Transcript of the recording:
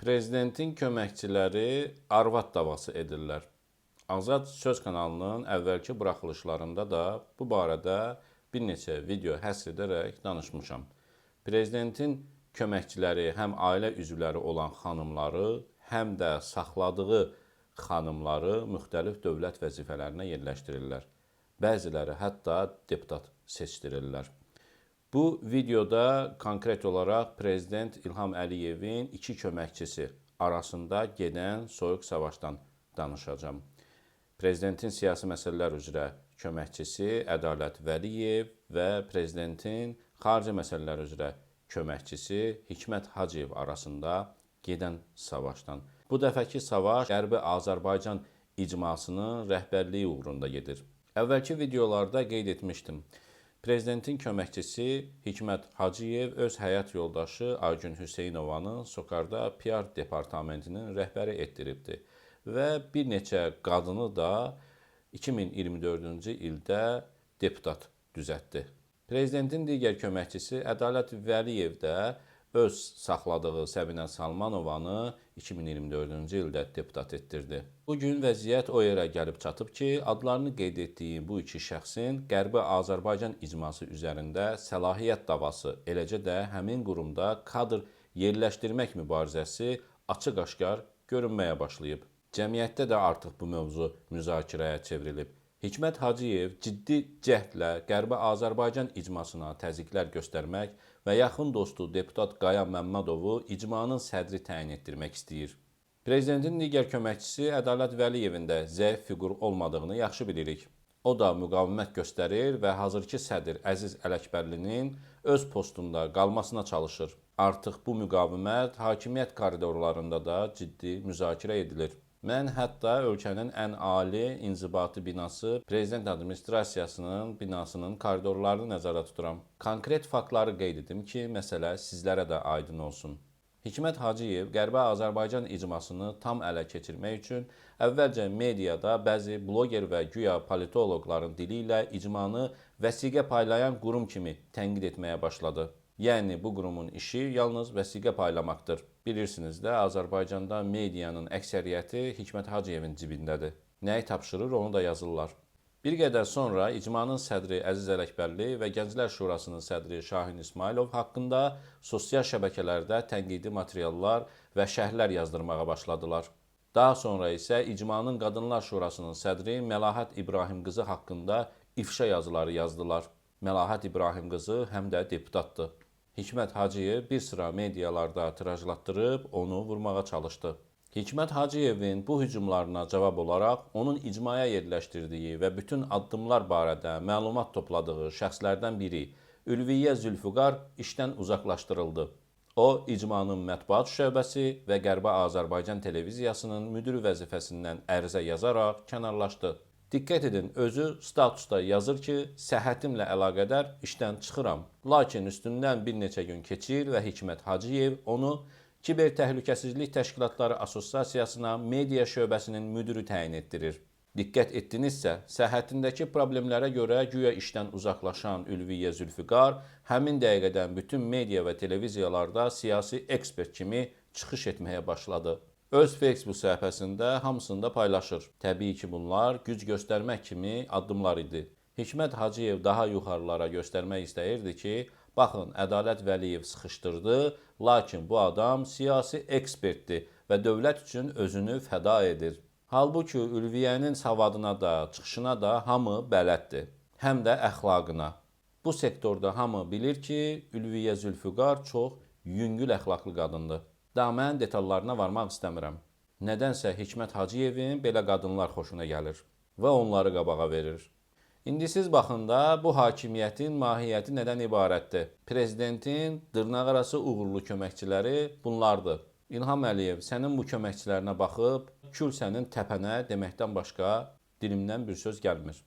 Prezidentin köməkçiləri arvad davası edirlər. Azad Söz kanalının əvvəlki buraxılışlarında da bu barədə bir neçə video həsr edərək danışmışam. Prezidentin köməkçiləri həm ailə üzvləri olan xanımları, həm də saxladığı xanımları müxtəlif dövlət vəzifələrinə yerləşdirirlər. Bəziləri hətta deputat seçdirirlər. Bu videoda konkret olaraq Prezident İlham Əliyevin iki köməkçisi arasında gedən soyuq savaşdan danışacağım. Prezidentin siyasi məsələlər üzrə köməkçisi Ədalət Vəliyev və Prezidentin xarici məsələlər üzrə köməkçisi Hikmət Hacıyev arasında gedən savaşdan. Bu dəfəki savaş Qərbi Azərbaycan icmasının rəhbərliyi uğrunda gedir. Əvvəlki videolarda qeyd etmişdim. Prezidentin köməkçisi Hikmət Hacıyev öz həyat yoldaşı Aygün Hüseynovanı Sokarda PR departamentinin rəhbəri etdiribdi və bir neçə qadını da 2024-cü ildə deputat düzəltdi. Prezidentin digər köməkçisi Ədalət Vəliyev də öz saxladığı Səbinə Salmanovanı 2024-cü ildə deputat etdirdi. Bugün vəziyyət o yerə gəlib çatıb ki, adlarını qeyd etdiyim bu iki şəxsin Qərbi Azərbaycan icması üzərində səlahiyyət davası, eləcə də həmin qurumda kadr yerləşdirmək mübarizəsi açıq-aşkar görünməyə başlayıb. Cəmiyyətdə də artıq bu mövzu müzakirəyə çevrilib. Hikmət Hacıyev ciddi cəhdlə Qərbi Azərbaycan icmasına təzyiqlər göstərmək və yaxın dostu deputat Qaya Məmmədovu icmanın sədri təyin etdirmək istəyir. Prezidentin digər köməkçisi Ədalət Vəliyevin də zəif fiqur olmadığını yaxşı bilirik. O da müqavimət göstərir və hazırki sədr Əziz Ələkbərlinin öz postunda qalmasına çalışır. Artıq bu müqavimət hakimiyyət koridorlarında da ciddi müzakirə edilir. Mən hətta ölkənin ən ali inzibati binası Prezident Administrasiyasının binasının koridorlarını nəzərdə tuturam. Konkret faktları qeyd edim ki, məsələ sizlərə də aydın olsun. Hikmət Hacıyev Qərbi Azərbaycan icmasını tam ələ keçirmək üçün əvvəlcə mediada bəzi bloger və güya politoloqların dili ilə icmanı vəsiqə paylayan qurum kimi tənqid etməyə başladı. Yəni, bu qurumun işi yalnız vəsiqə paylamaqdır. Bilirsiniz də, Azərbaycanda medianın əksəriyyəti Hikmət Hacıyevin cibindədir. Nəyi tapşırır, onu da yazırlar. Bir qədər sonra icmanın sədri Əziz Ələkbərli və Gənclər Şurasının sədri Şahin İsmailov haqqında sosial şəbəkələrdə tənqidi materiallar və şərhlər yazdırmağa başladılar. Daha sonra isə icmanın Qadınlar Şurasının sədri Məlahət İbrahim qızı haqqında ifşa yazıları yazdılar. Məlahət İbrahim qızı həm də deputatdır. Hikmət Hacıyev bir sıra medialarda tirajlatdırıb onu vurmağa çalışdı. Hikmət Hacıyevin bu hücumlarına cavab olaraq onun icmaya yerləşdirdiyi və bütün addımlar barədə məlumat topladığı şəxslərdən biri Ülviyyə Zülfüqar işdən uzaqlaşdırıldı. O, icmanın mətbuat şöbəsi və Qərbi Azərbaycan televiziyasının müdiri vəzifəsindən ərizə yazaraq kənarlaşdı. Diqqət edin, özü statusda yazır ki, səhhətimlə əlaqədar işdən çıxıram. Lakin üstündən bir neçə gün keçir və Hikmət Hacıyev onu Kiber Təhlükəsizlik Təşkilatları Assosiasiyasına media şöbəsinin müdiri təyin etdirir. Diqqət etdinizsə, səhhətindəki problemlərə görə güya işdən uzaqlaşan Ülviyyə Zülfüqar həmin dəqiqədən bütün media və televiziyalarda siyasi ekspert kimi çıxış etməyə başladı. Öz Facebook səhifəsində hamısında paylaşır. Təbii ki, bunlar güc göstərmək kimi addımlar idi. Hikmət Hacıyev daha yuxarılara göstərmək istəyirdi ki, baxın, Ədalət Vəliyev sıxışdırdı, lakin bu adam siyasi ekspertdir və dövlət üçün özünü fəda edir. Halbuki Ülviyyənin savadına da, çıxışına da hamı bələddir, həm də əxlaqına. Bu sektorda hamı bilir ki, Ülviyyə Zülfüqar çox yüngül əxlaqlı qadındır. Daha mən detallarına varmaq istəmirəm. Nədənsə Hikmət Hacıyevin belə qadınlar xoşuna gəlir və onları qabağa verir. İndi siz baxın da bu hakimiyyətin mahiyyəti nədən ibarətdir? Prezidentin dırnaqarası uğurlu köməkçiləri bunlardır. İlham Əliyev, sənin bu köməkçilərinə baxıb, kül sənin təpənə deməkdən başqa dilimdən bir söz gəlmir.